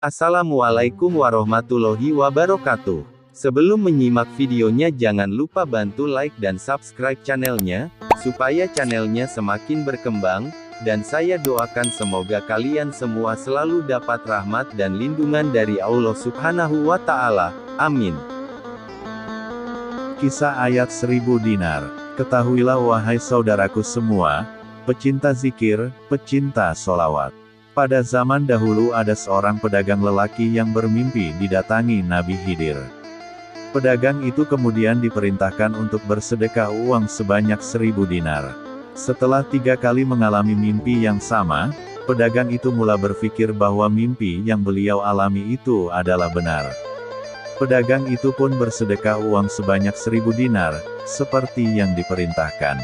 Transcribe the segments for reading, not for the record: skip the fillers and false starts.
Assalamualaikum warahmatullahi wabarakatuh. Sebelum menyimak videonya jangan lupa bantu like dan subscribe channelnya, supaya channelnya semakin berkembang, dan saya doakan semoga kalian semua selalu dapat rahmat dan lindungan dari Allah Subhanahu wa Ta'ala. Amin. Kisah ayat 1000 dinar. Ketahuilah wahai saudaraku semua, pecinta zikir, pecinta solawat. Pada zaman dahulu ada seorang pedagang lelaki yang bermimpi didatangi Nabi Khidir. Pedagang itu kemudian diperintahkan untuk bersedekah uang sebanyak 1000 dinar. Setelah 3 kali mengalami mimpi yang sama, pedagang itu mulai berpikir bahwa mimpi yang beliau alami itu adalah benar. Pedagang itu pun bersedekah uang sebanyak 1000 dinar, seperti yang diperintahkan.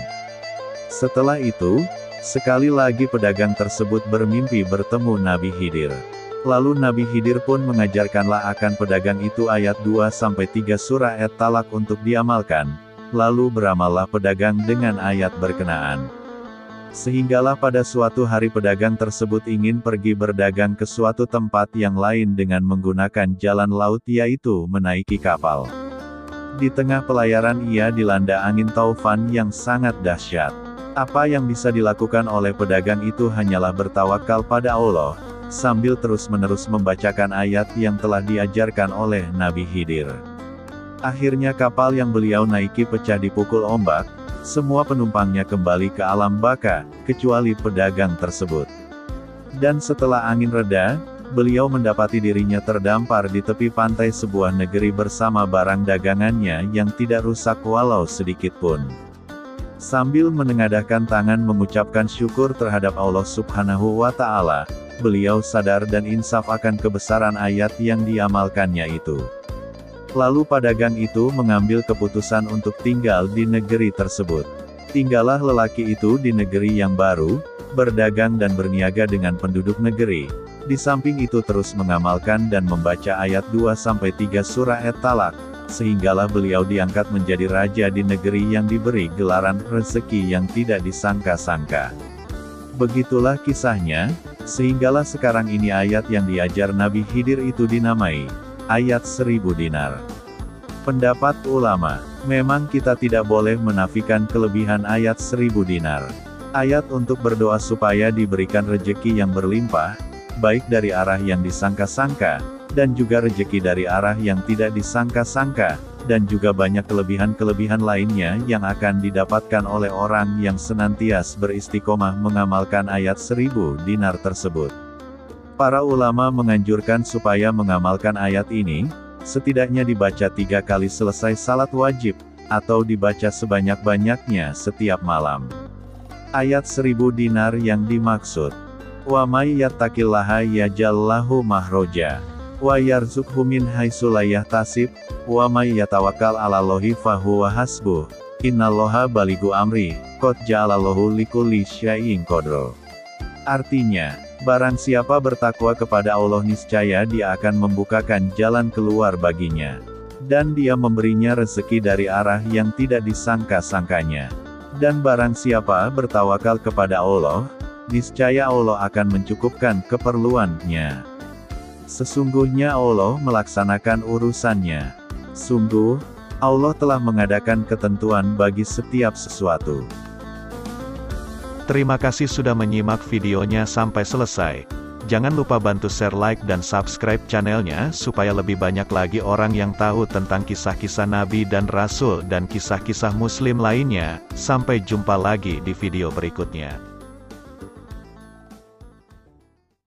Setelah itu, sekali lagi pedagang tersebut bermimpi bertemu Nabi Khidir. Lalu Nabi Khidir pun mengajarkanlah akan pedagang itu ayat 2-3 surah At-Talaq untuk diamalkan. Lalu beramallah pedagang dengan ayat berkenaan. Sehinggalah pada suatu hari pedagang tersebut ingin pergi berdagang ke suatu tempat yang lain dengan menggunakan jalan laut, yaitu menaiki kapal. Di tengah pelayaran ia dilanda angin taufan yang sangat dahsyat. Apa yang bisa dilakukan oleh pedagang itu hanyalah bertawakal pada Allah, sambil terus-menerus membacakan ayat yang telah diajarkan oleh Nabi Khidir. Akhirnya kapal yang beliau naiki pecah dipukul ombak, semua penumpangnya kembali ke alam baka, kecuali pedagang tersebut. Dan setelah angin reda, beliau mendapati dirinya terdampar di tepi pantai sebuah negeri bersama barang dagangannya yang tidak rusak walau sedikit pun. Sambil menengadahkan tangan mengucapkan syukur terhadap Allah Subhanahu wa Ta'ala, beliau sadar dan insaf akan kebesaran ayat yang diamalkannya itu. Lalu pedagang itu mengambil keputusan untuk tinggal di negeri tersebut. Tinggallah lelaki itu di negeri yang baru, berdagang dan berniaga dengan penduduk negeri. Di samping itu terus mengamalkan dan membaca ayat 2-3 surah At-Talaq, sehinggalah beliau diangkat menjadi raja di negeri yang diberi gelaran rezeki yang tidak disangka-sangka. Begitulah kisahnya, sehinggalah sekarang ini ayat yang diajar Nabi Khidir itu dinamai ayat 1000 dinar. Pendapat ulama, memang kita tidak boleh menafikan kelebihan ayat 1000 dinar. Ayat untuk berdoa supaya diberikan rezeki yang berlimpah, baik dari arah yang disangka-sangka, dan juga rezeki dari arah yang tidak disangka-sangka, dan juga banyak kelebihan-kelebihan lainnya yang akan didapatkan oleh orang yang senantiasa beristiqomah mengamalkan ayat 1000 dinar tersebut. Para ulama menganjurkan supaya mengamalkan ayat ini, setidaknya dibaca 3 kali selesai salat wajib, atau dibaca sebanyak-banyaknya setiap malam. Ayat 1000 dinar yang dimaksud, wa may yattaqillaha yaj'al lahu makhraja wa yarzuqhu min haitsu la yahtasib, wa may yatawakkal 'alallahi fahuwa hasbuh, innallaha balighu amri, qad ja'alallahu likulli syai'in qadra. Artinya, barang siapa bertakwa kepada Allah niscaya Dia akan membukakan jalan keluar baginya, dan Dia memberinya rezeki dari arah yang tidak disangka-sangkanya. Dan barang siapa bertawakal kepada Allah, niscaya Allah akan mencukupkan keperluannya. Sesungguhnya Allah melaksanakan urusannya. Sungguh, Allah telah mengadakan ketentuan bagi setiap sesuatu. Terima kasih sudah menyimak videonya sampai selesai. Jangan lupa bantu share, like, dan subscribe channelnya supaya lebih banyak lagi orang yang tahu tentang kisah-kisah Nabi dan Rasul dan kisah-kisah Muslim lainnya. Sampai jumpa lagi di video berikutnya.